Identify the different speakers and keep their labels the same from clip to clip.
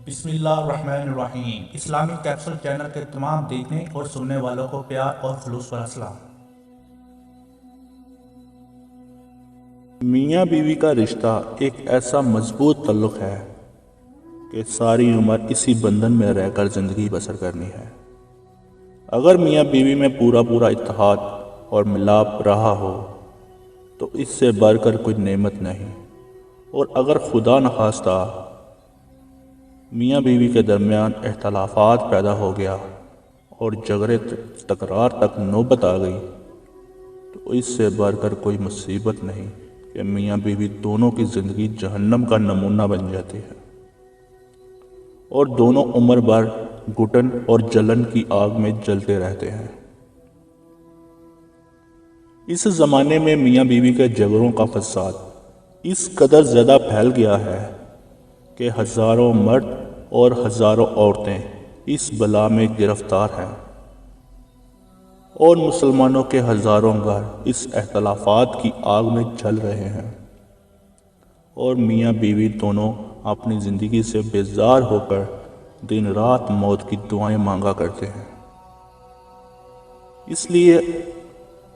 Speaker 1: بسم اللہ الرحمن الرحیم۔ اسلامک کیپسول چینل کے تمام دیکھنے اور سننے والوں کو پیار اور خلوص پر السلام۔
Speaker 2: میاں بیوی کا رشتہ ایک ایسا مضبوط تعلق ہے کہ ساری عمر اسی بندھن میں رہ کر زندگی بسر کرنی ہے۔ اگر میاں بیوی میں پورا اتحاد اور ملاپ رہا ہو تو اس سے بڑھ کر کوئی نعمت نہیں، اور اگر خدا نخواستہ میاں بیوی کے درمیان اختلافات پیدا ہو گیا اور جھگڑے تکرار تک نوبت آ گئی تو اس سے بڑھ کر کوئی مصیبت نہیں کہ میاں بیوی دونوں کی زندگی جہنم کا نمونہ بن جاتی ہے، اور دونوں عمر بھر گھٹن اور جلن کی آگ میں جلتے رہتے ہیں۔ اس زمانے میں میاں بیوی کے جھگڑوں کا فساد اس قدر زیادہ پھیل گیا ہے کہ ہزاروں مرد اور ہزاروں عورتیں اس بلا میں گرفتار ہیں، اور مسلمانوں کے ہزاروں گھر اس اختلافات کی آگ میں جل رہے ہیں، اور میاں بیوی دونوں اپنی زندگی سے بیزار ہو کر دن رات موت کی دعائیں مانگا کرتے ہیں۔ اس لیے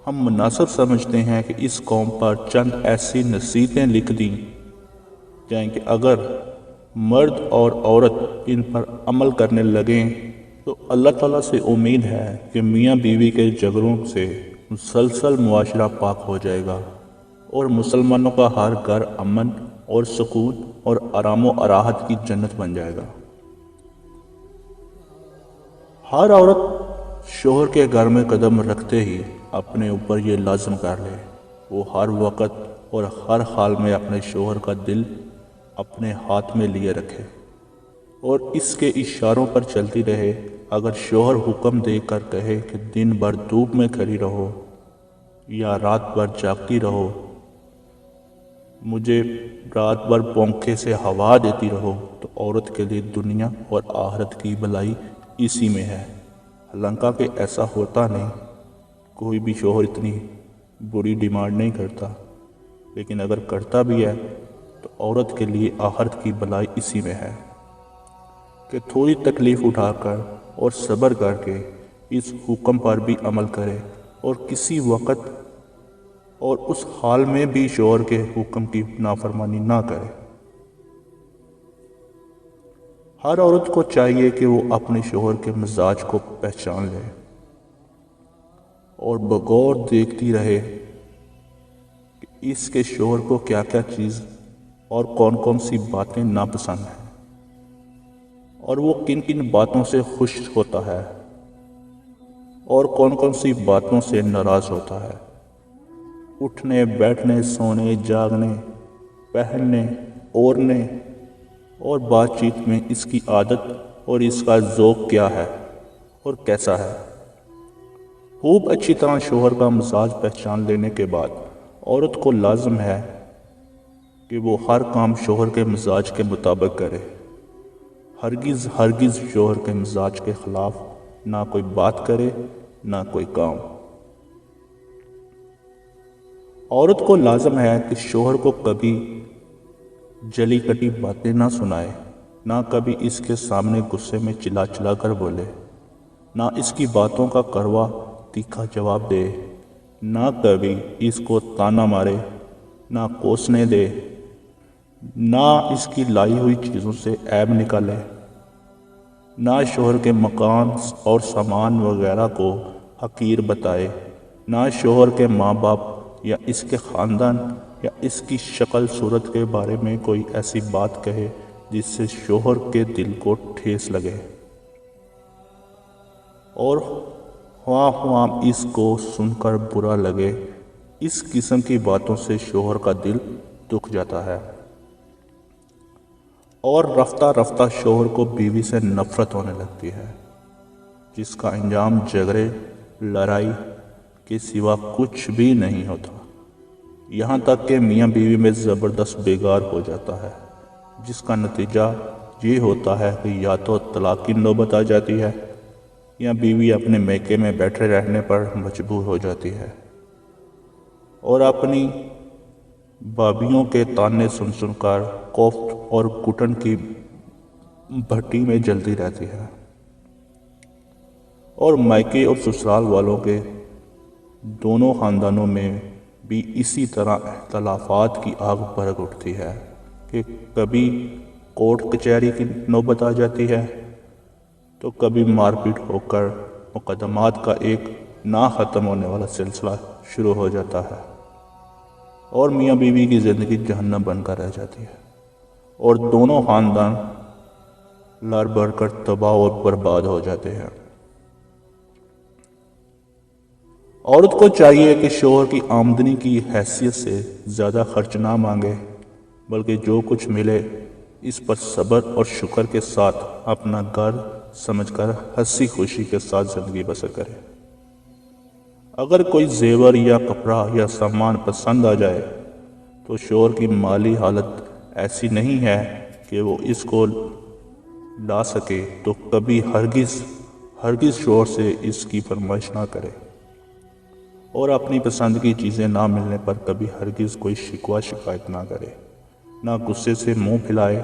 Speaker 2: ہم مناسب سمجھتے ہیں کہ اس قوم پر چند ایسی نصیحتیں لکھ دیں جائیں کہ اگر مرد اور عورت ان پر عمل کرنے لگیں تو اللہ تعالیٰ سے امید ہے کہ میاں بیوی کے جھگڑوں سے مسلسل معاشرہ پاک ہو جائے گا، اور مسلمانوں کا ہر گھر امن اور سکون اور آرام و راحت کی جنت بن جائے گا۔ ہر عورت شوہر کے گھر میں قدم رکھتے ہی اپنے اوپر یہ لازم کر لے وہ ہر وقت اور ہر حال میں اپنے شوہر کا دل اپنے ہاتھ میں لیے رکھے اور اس کے اشاروں پر چلتی رہے۔ اگر شوہر حکم دے کر کہے کہ دن بھر دھوپ میں کھڑی رہو یا رات بھر جاگتی رہو، مجھے رات بھر پنکھے سے ہوا دیتی رہو، تو عورت کے لیے دنیا اور آخرت کی بھلائی اسی میں ہے۔ حالانکہ کہ ایسا ہوتا نہیں، کوئی بھی شوہر اتنی بری ڈیمانڈ نہیں کرتا، لیکن اگر کرتا بھی ہے تو عورت کے لیے آخرت کی بھلائی اسی میں ہے کہ تھوڑی تکلیف اٹھا کر اور صبر کر کے اس حکم پر بھی عمل کرے، اور کسی وقت اور اس حال میں بھی شوہر کے حکم کی نافرمانی نہ کرے۔ ہر عورت کو چاہیے کہ وہ اپنے شوہر کے مزاج کو پہچان لے اور بغور دیکھتی رہے کہ اس کے شوہر کو کیا کیا چیز اور کون کون سی باتیں ناپسند ہیں، اور وہ کن کن باتوں سے خوش ہوتا ہے اور کون کون سی باتوں سے ناراض ہوتا ہے۔ اٹھنے بیٹھنے، سونے جاگنے، پہننے اوڑھنے اور بات چیت میں اس کی عادت اور اس کا ذوق کیا ہے اور کیسا ہے۔ خوب اچھی طرح شوہر کا مزاج پہچان لینے کے بعد عورت کو لازم ہے کہ وہ ہر کام شوہر کے مزاج کے مطابق کرے۔ ہرگز شوہر کے مزاج کے خلاف نہ کوئی بات کرے، نہ کوئی کام۔ عورت کو لازم ہے کہ شوہر کو کبھی جلی کٹی باتیں نہ سنائے، نہ کبھی اس کے سامنے غصے میں چلا کر بولے، نہ اس کی باتوں کا کڑوا تیکھا جواب دے، نہ کبھی اس کو تانا مارے، نہ کوسنے دے، نہ اس کی لائی ہوئی چیزوں سے عیب نکالے، نہ شوہر کے مکان اور سامان وغیرہ کو حقیر بتائے، نہ شوہر کے ماں باپ یا اس کے خاندان یا اس کی شکل صورت کے بارے میں کوئی ایسی بات کہے جس سے شوہر کے دل کو ٹھیس لگے اور خواہ اس کو سن کر برا لگے۔ اس قسم کی باتوں سے شوہر کا دل دکھ جاتا ہے اور رفتہ شوہر کو بیوی سے نفرت ہونے لگتی ہے، جس کا انجام جھگڑے لڑائی کے سوا کچھ بھی نہیں ہوتا، یہاں تک کہ میاں بیوی میں زبردست بگاڑ ہو جاتا ہے، جس کا نتیجہ یہ ہوتا ہے کہ یا تو طلاق کی نوبت آ جاتی ہے یا بیوی اپنے میکے میں بیٹھے رہنے پر مجبور ہو جاتی ہے اور اپنی بھابھیوں کے تانے سن کر کوفت اور گھٹن کی بھٹی میں جلتی رہتی ہے، اور مائکے اور سسرال والوں کے دونوں خاندانوں میں بھی اسی طرح اختلافات کی آگ بھڑک اٹھتی ہے کہ کبھی کورٹ کچہری کی نوبت آ جاتی ہے تو کبھی مار پیٹ ہو کر مقدمات کا ایک نہ ختم ہونے والا سلسلہ شروع ہو جاتا ہے، اور میاں بیوی کی زندگی جہنم بن کر رہ جاتی ہے، اور دونوں خاندان لڑ بڑھ کر تباہ اور برباد ہو جاتے ہیں۔ عورت کو چاہیے کہ شوہر کی آمدنی کی حیثیت سے زیادہ خرچ نہ مانگے، بلکہ جو کچھ ملے اس پر صبر اور شکر کے ساتھ اپنا گھر سمجھ کر ہنسی خوشی کے ساتھ زندگی بسر کرے۔ اگر کوئی زیور یا کپڑا یا سامان پسند آ جائے تو شوہر کی مالی حالت ایسی نہیں ہے کہ وہ اس کو لا سکے تو کبھی ہرگز شوہر سے اس کی فرمائش نہ کرے، اور اپنی پسند کی چیزیں نہ ملنے پر کبھی ہرگز کوئی شکوہ شکایت نہ کرے، نہ غصے سے منہ پھلائے،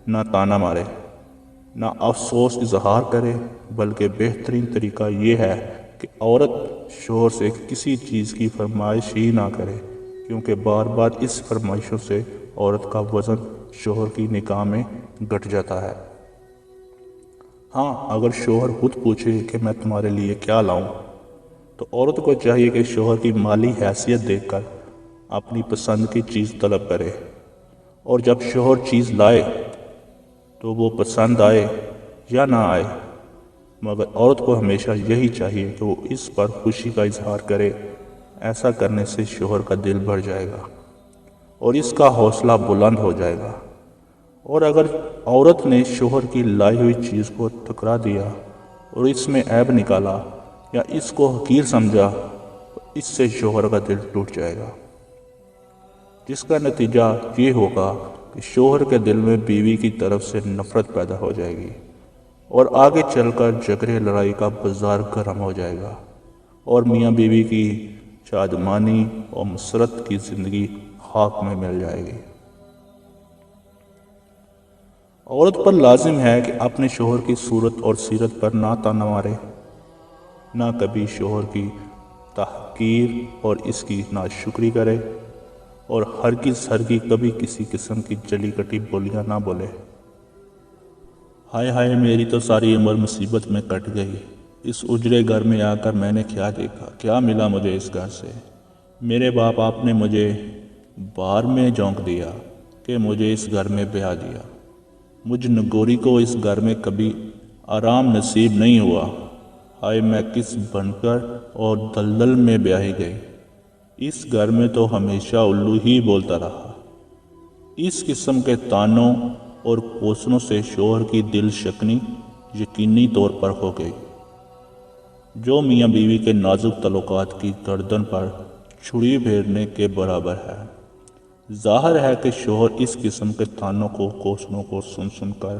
Speaker 2: نہ تانا مارے، نہ افسوس اظہار کرے، بلکہ بہترین طریقہ یہ ہے کہ عورت شوہر سے کسی چیز کی فرمائش ہی نہ کرے، کیونکہ بار بار اس فرمائشوں سے عورت کا وزن شوہر کی نگاہ میں گھٹ جاتا ہے۔ ہاں، اگر شوہر خود پوچھے کہ میں تمہارے لیے کیا لاؤں، تو عورت کو چاہیے کہ شوہر کی مالی حیثیت دیکھ کر اپنی پسند کی چیز طلب کرے، اور جب شوہر چیز لائے تو وہ پسند آئے یا نہ آئے، مگر عورت کو ہمیشہ یہی چاہیے کہ وہ اس پر خوشی کا اظہار کرے۔ ایسا کرنے سے شوہر کا دل بڑھ جائے گا اور اس کا حوصلہ بلند ہو جائے گا، اور اگر عورت نے شوہر کی لائی ہوئی چیز کو ٹھکرا دیا اور اس میں عیب نکالا یا اس کو حقیر سمجھا تو اس سے شوہر کا دل ٹوٹ جائے گا، جس کا نتیجہ یہ ہوگا کہ شوہر کے دل میں بیوی کی طرف سے نفرت پیدا ہو جائے گی، اور آگے چل کر جھگڑے لڑائی کا بازار گرم ہو جائے گا، اور میاں بیوی کی شادمانی اور مسرت کی زندگی خاک میں مل جائے گی۔ عورت پر لازم ہے کہ اپنے شوہر کی صورت اور سیرت پر نہ تانا مارے، نہ کبھی شوہر کی تحقیر اور اس کی ناشکری کرے، اور ہرگز کبھی کسی قسم کی جلی کٹی بولیاں نہ بولے۔ ہائے ہائے، میری تو ساری عمر مصیبت میں کٹ گئی، اس اجڑے گھر میں آ کر میں نے کیا دیکھا، کیا ملا مجھے اس گھر سے۔ میرے باپ نے مجھے بار میں جھونک دیا کہ مجھے اس گھر میں بیاہ دیا، مجھ نگوری کو اس گھر میں کبھی آرام نصیب نہیں ہوا۔ ہائے، میں کس بن کر اور دلدل میں بیاہی گئی، اس گھر میں تو ہمیشہ الو ہی بولتا رہا۔ اس قسم کے تانوں اور کوسنوں سے شوہر کی دل شکنی یقینی طور پر ہو گئی، جو میاں بیوی کے نازک تعلقات کی گردن پر چھری پھیرنے کے برابر ہے۔ ظاہر ہے کہ شوہر اس قسم کے تانوں کو کوسنوں کو سن کر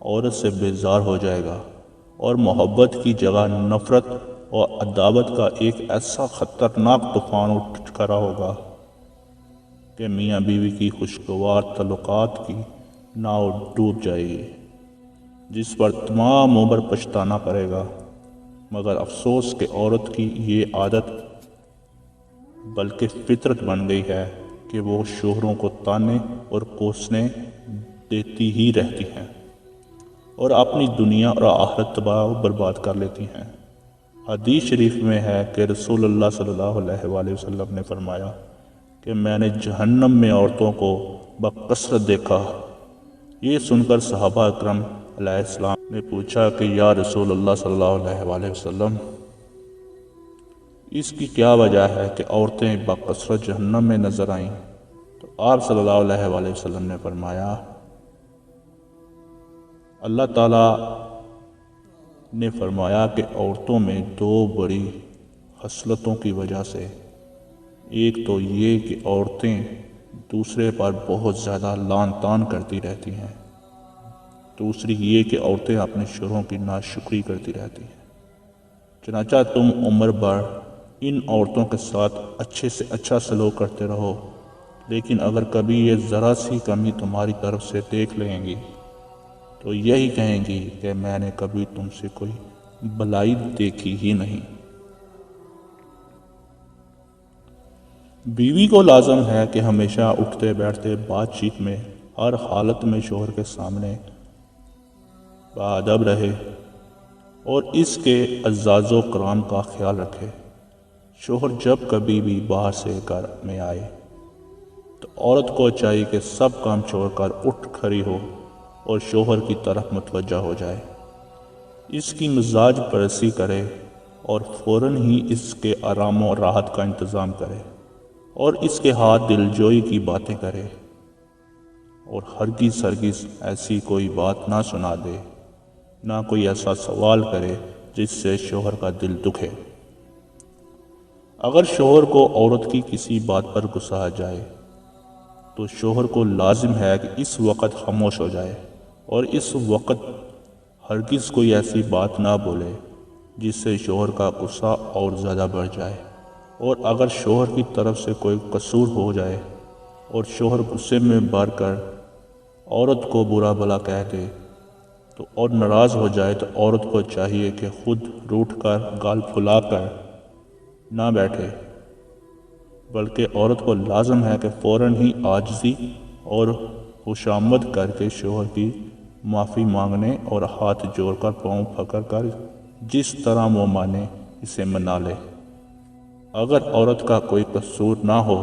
Speaker 2: عورت سے بیزار ہو جائے گا، اور محبت کی جگہ نفرت اور عداوت کا ایک ایسا خطرناک طوفان اٹھ کھڑا ہوگا کہ میاں بیوی کی خوشگوار تعلقات کی ناؤ ڈوب جائے گی، جس پر تمام عمر پچھتانا پڑے گا۔ مگر افسوس کہ عورت کی یہ عادت بلکہ فطرت بن گئی ہے کہ وہ شوہروں کو تانے اور کوسنے دیتی ہی رہتی ہیں، اور اپنی دنیا اور آخرت تباہ و برباد کر لیتی ہیں۔ حدیث شریف میں ہے کہ رسول اللہ صلی اللہ علیہ وآلہ وسلم نے فرمایا کہ میں نے جہنم میں عورتوں کو بکثرت دیکھا۔ یہ سن کر صحابہ اکرام علیہ السلام نے پوچھا کہ یا رسول اللہ صلی اللہ علیہ وآلہ وسلم، اس کی کیا وجہ ہے کہ عورتیں بکثرت جہنم میں نظر آئیں؟ تو آپ صلی اللہ علیہ وآلہ وسلم نے فرمایا، اللہ تعالیٰ نے فرمایا کہ عورتوں میں دو بڑی خصلتوں کی وجہ سے، ایک تو یہ کہ عورتیں دوسرے پر بہت زیادہ لعن طعن کرتی رہتی ہیں، دوسری یہ کہ عورتیں اپنے شوہروں کی ناشکری کرتی رہتی ہیں۔ چنانچہ تم عمر بھر ان عورتوں کے ساتھ اچھے سے اچھا سلوک کرتے رہو، لیکن اگر کبھی یہ ذرا سی کمی تمہاری طرف سے دیکھ لیں گی تو یہی کہیں گی کہ میں نے کبھی تم سے کوئی بلائی دیکھی ہی نہیں۔ بیوی کو لازم ہے کہ ہمیشہ اٹھتے بیٹھتے بات چیت میں ہر حالت میں شوہر کے سامنے باادب رہے اور اس کے اعزاز و کرام کا خیال رکھے۔ شوہر جب کبھی بھی باہر سے گھر میں آئے تو عورت کو چاہیے کہ سب کام چھوڑ کر اٹھ کھڑی ہو اور شوہر کی طرف متوجہ ہو جائے، اس کی مزاج پرستی کرے اور فوراً ہی اس کے آرام و راحت کا انتظام کرے اور اس کے ہاتھ دلجوئی کی باتیں کرے اور ہرگز ایسی کوئی بات نہ سنا دے، نہ کوئی ایسا سوال کرے جس سے شوہر کا دل دکھے۔ اگر شوہر کو عورت کی کسی بات پر غصہ آ جائے تو شوہر کو لازم ہے کہ اس وقت خاموش ہو جائے اور اس وقت ہرگز کوئی ایسی بات نہ بولے جس سے شوہر کا غصہ اور زیادہ بڑھ جائے، اور اگر شوہر کی طرف سے کوئی قصور ہو جائے اور شوہر غصے میں بھر کر عورت کو برا بھلا کہہ دے تو اور ناراض ہو جائے تو عورت کو چاہیے کہ خود روٹھ کر گال پھلا کر نہ بیٹھے، بلکہ عورت کو لازم ہے کہ فوراً ہی عاجزی اور خوشامد کر کے شوہر کی معافی مانگنے اور ہاتھ جوڑ کر پاؤں پکڑ کر جس طرح وہ مانے اسے منا لے۔ اگر عورت کا کوئی قصور نہ ہو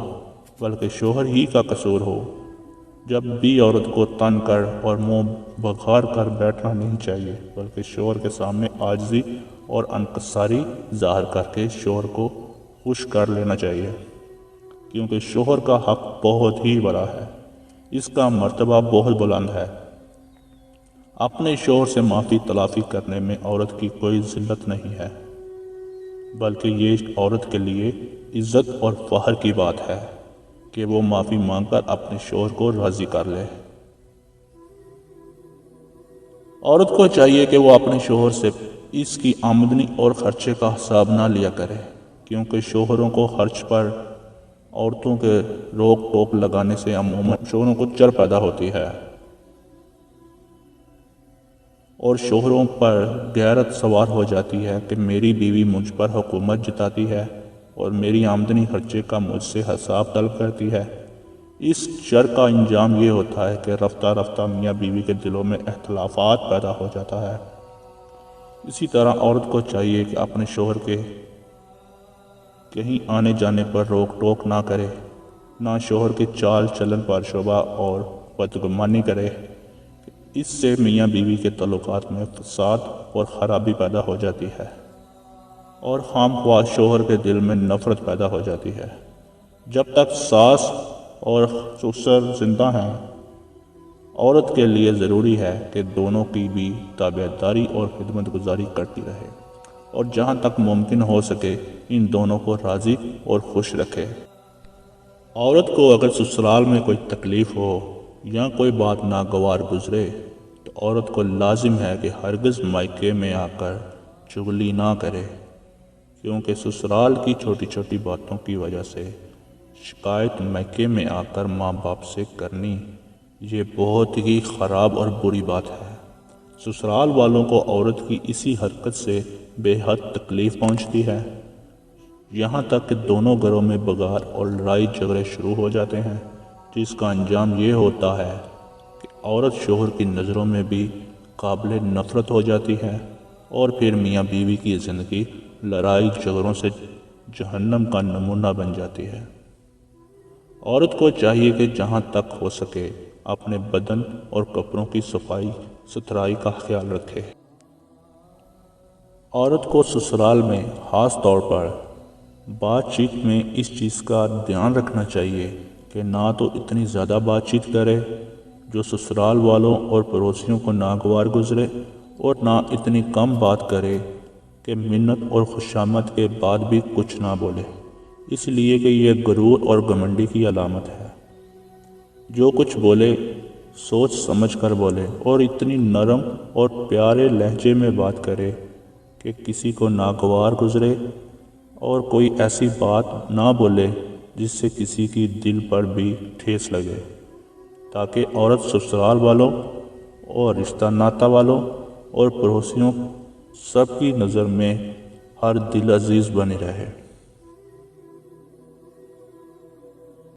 Speaker 2: بلکہ شوہر ہی کا قصور ہو، جب بھی عورت کو تن کر اور منہ بگار کر بیٹھنا نہیں چاہیے، بلکہ شوہر کے سامنے عاجزی اور انکساری ظاہر کر کے شوہر کو خوش کر لینا چاہیے، کیونکہ شوہر کا حق بہت ہی بڑا ہے، اس کا مرتبہ بہت بلند ہے۔ اپنے شوہر سے معافی تلافی کرنے میں عورت کی کوئی ذلت نہیں ہے، بلکہ یہ عورت کے لیے عزت اور فخر کی بات ہے کہ وہ معافی مانگ کر اپنے شوہر کو راضی کر لے۔ عورت کو چاہیے کہ وہ اپنے شوہر سے اس کی آمدنی اور خرچے کا حساب نہ لیا کرے، کیونکہ شوہروں کو خرچ پر عورتوں کے روک ٹوک لگانے سے عموماً شوہروں کو چڑ پیدا ہوتی ہے اور شوہروں پر غیرت سوار ہو جاتی ہے کہ میری بیوی مجھ پر حکومت جتاتی ہے اور میری آمدنی خرچے کا مجھ سے حساب طلب کرتی ہے۔ اس چڑ کا انجام یہ ہوتا ہے کہ رفتہ رفتہ میاں بیوی کے دلوں میں اختلافات پیدا ہو جاتا ہے۔ اسی طرح عورت کو چاہیے کہ اپنے شوہر کے کہیں آنے جانے پر روک ٹوک نہ کرے، نہ شوہر کے چال چلن پر شبہ اور بدگمانی کرے، اس سے میاں بیوی کے تعلقات میں فساد اور خرابی پیدا ہو جاتی ہے اور خام خواہ شوہر کے دل میں نفرت پیدا ہو جاتی ہے۔ جب تک ساس اور سسر زندہ ہیں، عورت کے لیے ضروری ہے کہ دونوں کی بھی تابعداری اور خدمت گزاری کرتی رہے اور جہاں تک ممکن ہو سکے ان دونوں کو راضی اور خوش رکھے۔ عورت کو اگر سسرال میں کوئی تکلیف ہو یا کوئی بات ناگوار گزرے تو عورت کو لازم ہے کہ ہرگز مائکے میں آ کر چغلی نہ کرے، کیونکہ سسرال کی چھوٹی چھوٹی باتوں کی وجہ سے شکایت میکے میں آ کر ماں باپ سے کرنی یہ بہت ہی خراب اور بری بات ہے۔ سسرال والوں کو عورت کی اسی حرکت سے بے حد تکلیف پہنچتی ہے، یہاں تک کہ دونوں گھروں میں بغار اور لڑائی جھگڑے شروع ہو جاتے ہیں، جس کا انجام یہ ہوتا ہے کہ عورت شوہر کی نظروں میں بھی قابل نفرت ہو جاتی ہے اور پھر میاں بیوی کی زندگی لڑائی جھگڑوں سے جہنم کا نمونہ بن جاتی ہے۔ عورت کو چاہیے کہ جہاں تک ہو سکے اپنے بدن اور کپڑوں کی صفائی ستھرائی کا خیال رکھے۔ عورت کو سسرال میں خاص طور پر بات چیت میں اس چیز کا دھیان رکھنا چاہیے کہ نہ تو اتنی زیادہ بات چیت کرے جو سسرال والوں اور پڑوسیوں کو ناگوار گزرے، اور نہ اتنی کم بات کرے کہ منت اور خوشامد کے بعد بھی کچھ نہ بولے، اس لیے کہ یہ غرور اور گھمنڈی کی علامت ہے۔ جو کچھ بولے سوچ سمجھ کر بولے اور اتنی نرم اور پیارے لہجے میں بات کرے کہ کسی کو ناگوار گزرے اور کوئی ایسی بات نہ بولے جس سے کسی کی دل پر بھی ٹھیس لگے، تاکہ عورت سسرال والوں اور رشتہ ناتا والوں اور پڑوسیوں سب کی نظر میں ہر دل عزیز بنے رہے۔